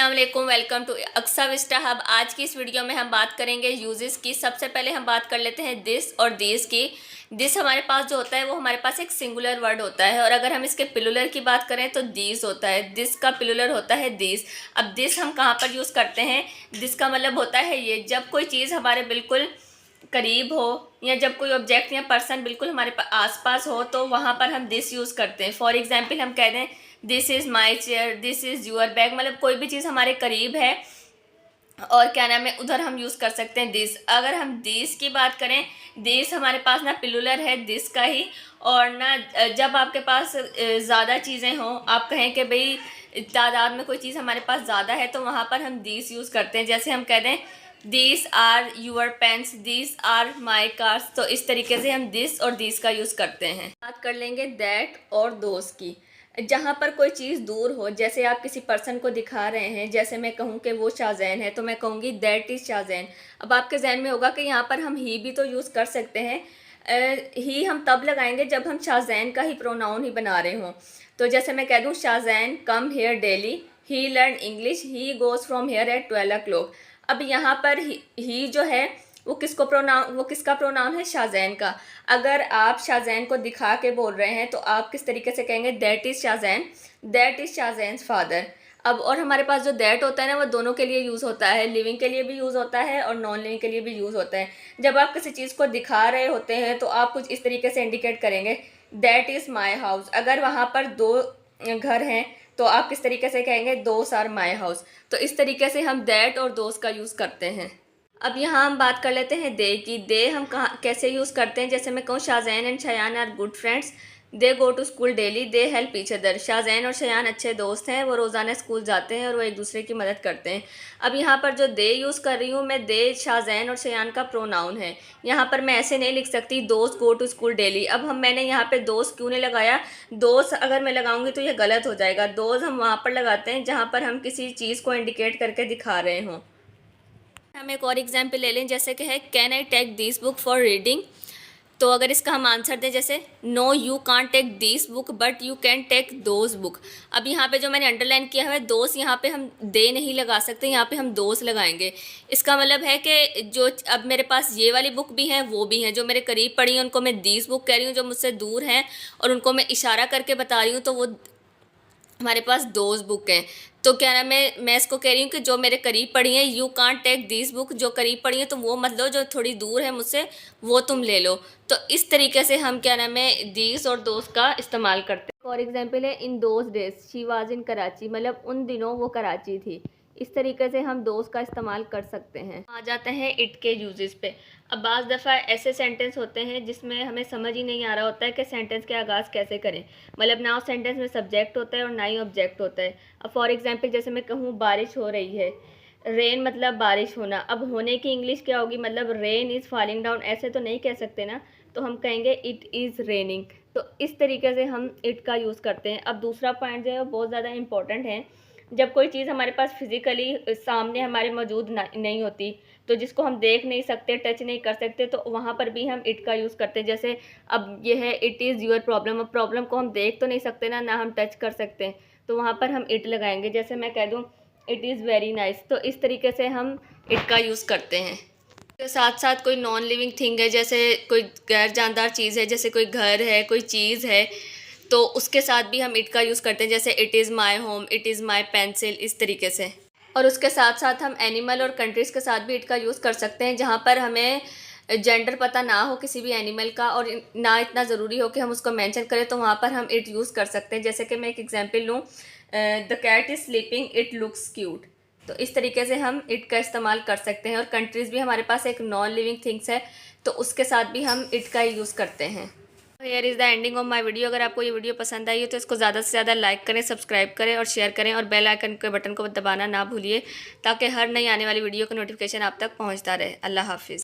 अस्सलाम वालेकुम, welcome to Aqsa Vista Hub. आज की इस वीडियो में हम बात करेंगे यूजेस की। सबसे पहले हम बात कर लेते हैं दिस और दीज की। दिस हमारे पास जो होता है वो हमारे पास एक सिंगुलर वर्ड होता है, और अगर हम इसके प्लुरल की बात करें तो दीज होता है। दिस का प्लुरल होता है दीज। अब दिस हम कहाँ पर यूज़ करते हैं? दिस का मतलब होता है ये, जब कोई चीज़ हमारे बिल्कुल करीब हो या जब कोई ऑब्जेक्ट या पर्सन बिल्कुल हमारे आसपास हो तो वहाँ पर हम दिस यूज़ करते हैं। फॉर एग्जांपल हम कह दें this is my chair, this is your bag. मतलब कोई भी चीज़ हमारे करीब है और क्या नाम है, उधर हम यूज़ कर सकते हैं दिस। अगर हम दिस की बात करें, दिस हमारे पास ना प्लुरल है दिस का ही, और ना जब आपके पास ज़्यादा चीज़ें हों, आप कहें कि भाई तादाद में कोई चीज़ हमारे पास ज़्यादा है तो वहाँ पर हम दिस यूज़ करते हैं। जैसे हम कह दें this are your pens, this are my cars. तो इस तरीके से हम दिस और दिस का यूज़ करते हैं। बात कर लेंगे दैट और दोस की। जहाँ पर कोई चीज़ दूर हो, जैसे आप किसी पर्सन को दिखा रहे हैं, जैसे मैं कहूँ कि वो शाहजैन है तो मैं कहूँगी दैट इज़ शाहजैन। अब आपके जहन में होगा कि यहाँ पर हम ही भी तो यूज़ कर सकते हैं। ही हम तब लगाएंगे जब हम शाहजैन का ही प्रोनाउन ही बना रहे हों। तो जैसे मैं कह दूँ Shahzain come here daily, he learn English, he goes from here at 12 o'clock। अब यहाँ पर ही जो है वो किसका प्रोनाउन है? शाहजैन का। अगर आप शाहजैन को दिखा के बोल रहे हैं तो आप किस तरीके से कहेंगे? That is Shahzain, that is Shahzain's father. अब और हमारे पास जो दैट होता है ना, वो दोनों के लिए यूज़ होता है, लिविंग के लिए भी यूज़ होता है और नॉन लिविंग के लिए भी यूज़ होता है। जब आप किसी चीज़ को दिखा रहे होते हैं तो आप कुछ इस तरीके से इंडिकेट करेंगे दैट इज़ माई हाउस। अगर वहाँ पर दो घर हैं तो आप किस तरीके से कहेंगे? Those are my house. तो इस तरीके से हम दैट और दोस का यूज़ करते हैं। अब यहाँ हम बात कर लेते हैं दे की। दे हम कहाँ कैसे यूज़ करते हैं? जैसे मैं कहूँ Shahzain and Shayan are good friends, they go to school daily, they help each other. Shahzain और शयान अच्छे दोस्त हैं, वो रोज़ाना स्कूल जाते हैं और वो एक दूसरे की मदद करते हैं। अब यहाँ पर जो दे यूज़ कर रही हूँ मैं, दे शाहजैन और शयान का प्रोनाउन है। यहाँ पर मैं ऐसे नहीं लिख सकती दोस्त गो टू स्कूल डेली। अब मैंने यहाँ पे दोस्त क्यों नहीं लगाया? दोस्त अगर मैं लगाऊंगी तो ये गलत हो जाएगा। दोस्त हम वहाँ पर लगाते हैं जहाँ पर हम किसी चीज़ को इंडिकेट करके दिखा रहे हों। हम एक और एग्जाम्पल ले लें, जैसे कि है can I take this book for reading. तो अगर इसका हम आंसर दें जैसे no you can't take this book but you can take those book. अब यहाँ पे जो मैंने अंडरलाइन किया है दोस्त, यहाँ पे हम दे नहीं लगा सकते, यहाँ पे हम दोस्त लगाएंगे। इसका मतलब है कि जो अब मेरे पास ये वाली बुक भी हैं वो भी हैं, जो मेरे करीब पड़ी हैं उनको मैं दिस बुक कह रही हूँ, जो मुझसे दूर हैं और उनको मैं इशारा करके बता रही हूँ तो वो हमारे पास दोज बुक हैं। तो क्या नाम है, मैं इसको कह रही हूँ कि जो मेरे करीब पड़ी हैं, you can't take this book, जो करीब पड़ी हैं तो वो मत लो, जो थोड़ी दूर है मुझसे वो तुम ले लो। तो इस तरीके से हम क्या नाम है दिस और दोस्त का इस्तेमाल करते हैं। फॉर एग्जाम्पल है in those days she was in Karachi, मतलब उन दिनों वो कराची थी। इस तरीके से हम दोस्त का इस्तेमाल कर सकते हैं। आ जाते हैं इट के यूजेस पे। अब बाज़ दफ़ा ऐसे सेंटेंस होते हैं जिसमें हमें समझ ही नहीं आ रहा होता है कि सेंटेंस के आगाज़ कैसे करें। मतलब ना उस सेंटेंस में सब्जेक्ट होता है और ना ही ऑब्जेक्ट होता है। अब फॉर एग्जांपल जैसे मैं कहूँ बारिश हो रही है, रेन मतलब बारिश होना। अब होने की इंग्लिश क्या होगी? मतलब रेन इज़ फॉलिंग डाउन, ऐसे तो नहीं कह सकते ना, तो हम कहेंगे इट इज़ रेनिंग। तो इस तरीके से हम इट का यूज़ करते हैं। अब दूसरा पॉइंट जो है वो बहुत ज़्यादा इंपॉर्टेंट है। जब कोई चीज़ हमारे पास फिज़िकली सामने हमारे मौजूद नहीं होती, तो जिसको हम देख नहीं सकते, टच नहीं कर सकते, तो वहाँ पर भी हम इट का यूज़ करते हैं। जैसे अब ये है इट इज़ योर प्रॉब्लम। अब प्रॉब्लम को हम देख तो नहीं सकते ना हम टच कर सकते हैं, तो वहाँ पर हम इट लगाएंगे। जैसे मैं कह दूँ इट इज़ वेरी नाइस, तो इस तरीके से हम इट का यूज़ करते हैं। के साथ साथ कोई नॉन लिविंग थिंग है, जैसे कोई गैर जानदार चीज़ है, जैसे कोई घर है, कोई चीज़ है, तो उसके साथ भी हम इट का यूज़ करते हैं। जैसे it is my home, it is my pencil, इस तरीके से। और उसके साथ साथ हम एनिमल और कंट्रीज़ के साथ भी इट का यूज़ कर सकते हैं, जहाँ पर हमें जेंडर पता ना हो किसी भी एनिमल का और ना इतना ज़रूरी हो कि हम उसको मेंशन करें, तो वहाँ पर हम इट यूज़ कर सकते हैं। जैसे कि मैं एक एग्जांपल लूँ, the cat is sleeping, it looks cute. तो इस तरीके से हम इट का इस्तेमाल कर सकते हैं। और कंट्रीज़ भी हमारे पास एक नॉन लिविंग थिंग्स है, तो उसके साथ भी हम इट का यूज़ करते हैं। Here is the ending of my video. अगर आपको ये वीडियो पसंद आई है तो इसको ज़्यादा से ज़्यादा लाइक करें, सब्सक्राइब करें और शेयर करें, और बेल आइकन के बटन को दबाना ना भूलिए, ताकि हर नई आने वाली वीडियो का नोटिफिकेशन आप तक पहुंचता रहे। अल्लाह हाफिज़।